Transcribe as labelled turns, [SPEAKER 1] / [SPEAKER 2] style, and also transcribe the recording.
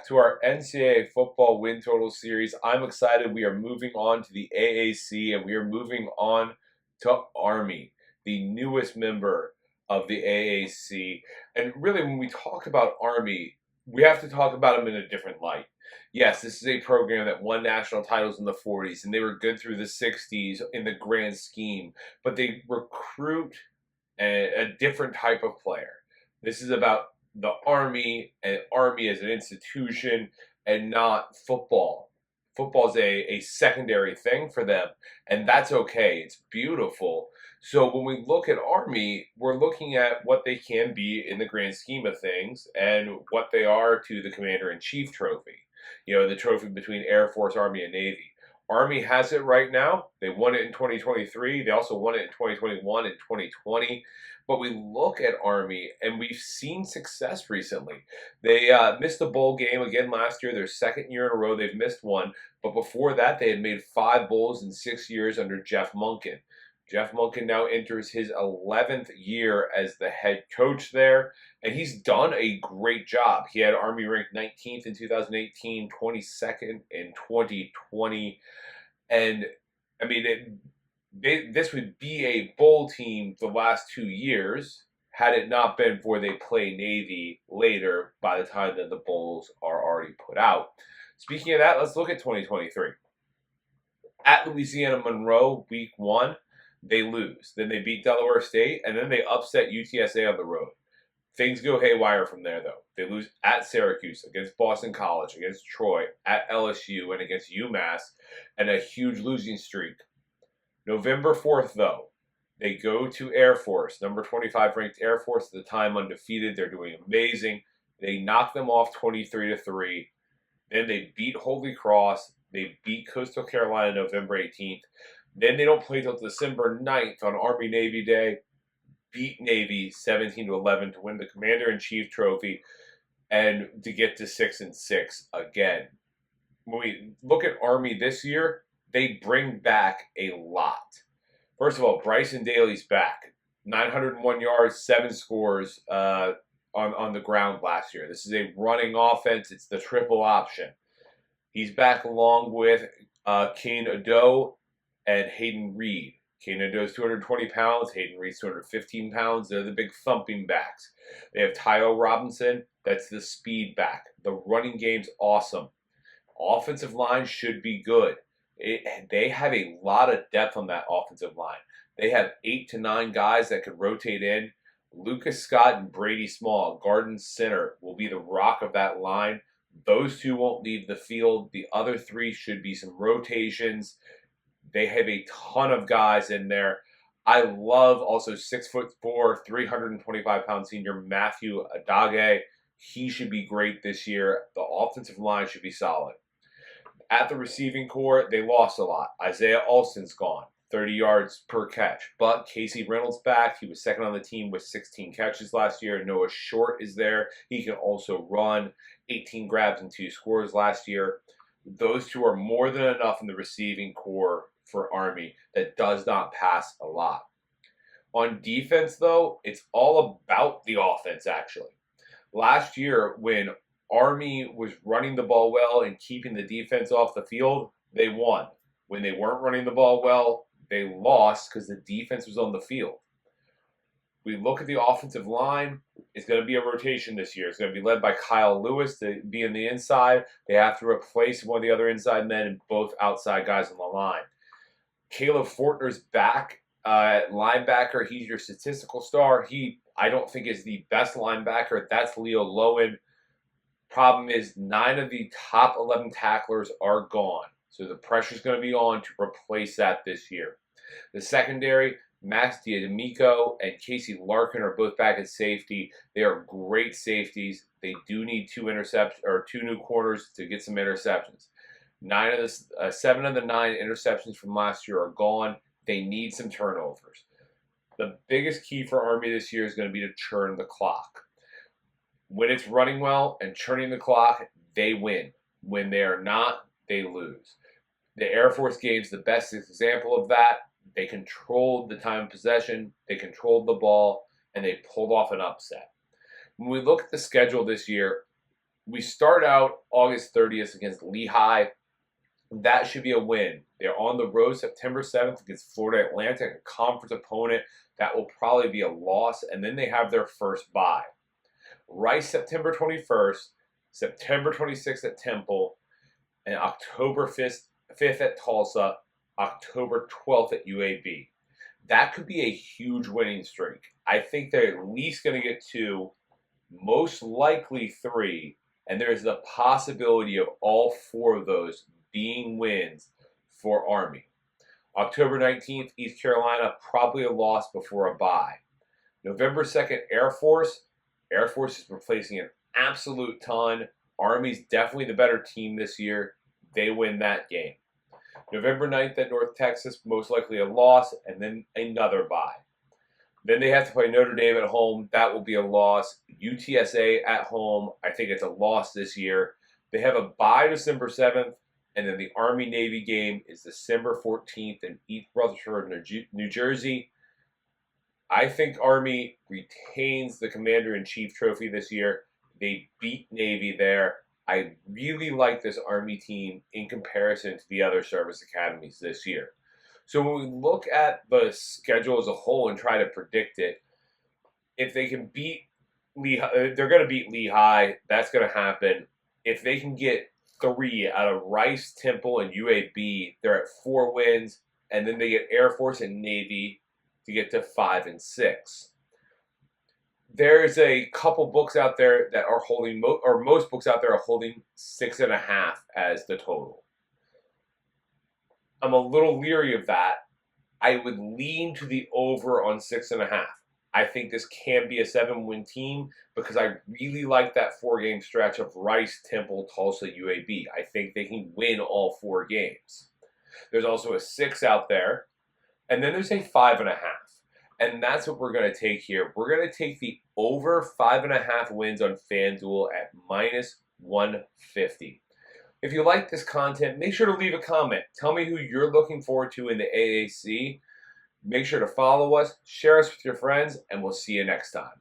[SPEAKER 1] back to our NCAA football win total series. I'm excited. We are moving on to the AAC and we are moving on to Army, the newest member of the AAC. And really, when we talk about Army, we have to talk about them in a different light. Yes, this is a program that won national titles in the 40s and they were good through the 60s in the grand scheme, but they recruit a different type of player. This is about the Army and Army as an institution and not football. Football is a secondary thing for them, and that's okay. It's beautiful. So when we look at Army, we're looking at what they can be in the grand scheme of things and what they are to the Commander-in-Chief trophy. You know, the trophy between Air Force, Army, and Navy. Army has it right now. They won it in 2023. They also won it in 2021 and 2020. But we look at Army, and we've seen success recently. They missed a bowl game again last year. Their second year in a row they've missed one. But before that, they had made 5 bowls in 6 years under Jeff Monken. Jeff Monken now enters his 11th year as the head coach there, and he's done a great job. He had Army ranked 19th in 2018, 22nd in 2020, and I mean, this would be a bowl team the last 2 years had it not been for they play Navy later by the time that the bowls are already put out. Speaking of that, let's look at 2023. At Louisiana Monroe, week 1, they lose. Then they beat Delaware State, and then they upset UTSA on the road. Things go haywire from there, though. They lose at Syracuse, against Boston College, against Troy, at LSU, and against UMass, and a huge losing streak. November 4th, though, they go to Air Force, number 25 ranked Air Force at the time, undefeated. They're doing amazing. They knock them off 23-3. Then they beat Holy Cross. They beat Coastal Carolina November 18th. Then they don't play till December 9th on Army-Navy Day. Beat Navy 17-11 to win the Commander-in-Chief trophy and to get to 6-6 again. When we look at Army this year, they bring back a lot. First of all, Bryson Daly's back. 901 yards, 7 scores on the ground last year. This is a running offense. It's the triple option. He's back along with Kane Ado and Hayden Reed. Kane Ado is 220 pounds. Hayden Reed's 215 pounds. They're the big thumping backs. They have Tyo Robinson. That's the speed back. The running game's awesome. Offensive line should be good. They have a lot of depth on that offensive line. They have 8 to 9 guys that could rotate in. Lucas Scott and Brady Small, Garden Center, will be the rock of that line. Those 2 won't leave the field. The other 3 should be some rotations. They have a ton of guys in there. I love also 6'4", 325-pound senior Matthew Adage. He should be great this year. The offensive line should be solid. At the receiving core, they lost a lot. Isaiah Alston's gone, 30 yards per catch. But Casey Reynolds back. He was second on the team with 16 catches last year. Noah Short is there. He can also run. 18 grabs and 2 scores last year. Those 2 are more than enough in the receiving core for Army that does not pass a lot. On defense, though, it's all about the offense, actually. Last year, when Army was running the ball well and keeping the defense off the field, they won. When they weren't running the ball well, they lost because the defense was on the field. We look at the offensive line. It's going to be a rotation this year. It's going to be led by Kyle Lewis to be in the inside. They have to replace one of the other inside men and both outside guys on the line. Caleb Fortner's back at linebacker. He's your statistical star. I don't think is the best linebacker. That's Leo Lowen. Problem is 9 of the top 11 tacklers are gone. So the pressure's going to be on to replace that this year. The secondary, Max Diademico and Casey Larkin are both back at safety. They are great safeties. They do need 2 new corners to get some interceptions. 7 of the 9 interceptions from last year are gone. They need some turnovers. The biggest key for Army this year is going to be to churn the clock. When it's running well and churning the clock, they win. When they are not, they lose. The Air Force game's the best example of that. They controlled the time of possession, they controlled the ball, and they pulled off an upset. When we look at the schedule this year, We start out August 30th against Lehigh. That should be a win. They're on the road September 7th against Florida Atlantic, a conference opponent. That will probably be a loss. And then they have their first bye. Rice September 21st, September 26th at Temple, and October 5th at Tulsa, October 12th at UAB. That could be a huge winning streak. I think they're at least going to get 2, most likely 3, and there's the possibility of all 4 of those being wins for Army. October 19th, East Carolina, probably a loss before a bye. November 2nd, Air Force. Air Force is replacing an absolute ton. Army's definitely the better team this year. They win that game. November 9th at North Texas, most likely a loss, and then another bye. Then they have to play Notre Dame at home. That will be a loss. UTSA at home, I think it's a loss this year. They have a bye December 7th, and then the Army-Navy game is December 14th in East Rutherford, New Jersey. I think Army retains the Commander-in-Chief trophy this year. They beat Navy there. I really like this Army team in comparison to the other service academies this year. So when we look at the schedule as a whole and try to predict it, if they can beat Lehigh, they're going to beat Lehigh. That's going to happen. If they can get 3 out of Rice, Temple, and UAB, they're at 4 wins, and then they get Air Force and Navy to get to 5 and 6. There's a couple books out there that are holding, most books out there are holding 6.5 as the total. I'm a little leery of that. I would lean to the over on 6.5. I think this can be a 7-win team because I really like that 4-game stretch of Rice, Temple, Tulsa, UAB. I think they can win all 4 games. There's also a 6 out there, and then there's a 5.5. And that's what we're going to take here. We're going to take the over 5.5 wins on FanDuel at minus 150. If you like this content, make sure to leave a comment. Tell me who you're looking forward to in the AAC. Make sure to follow us, share us with your friends, and we'll see you next time.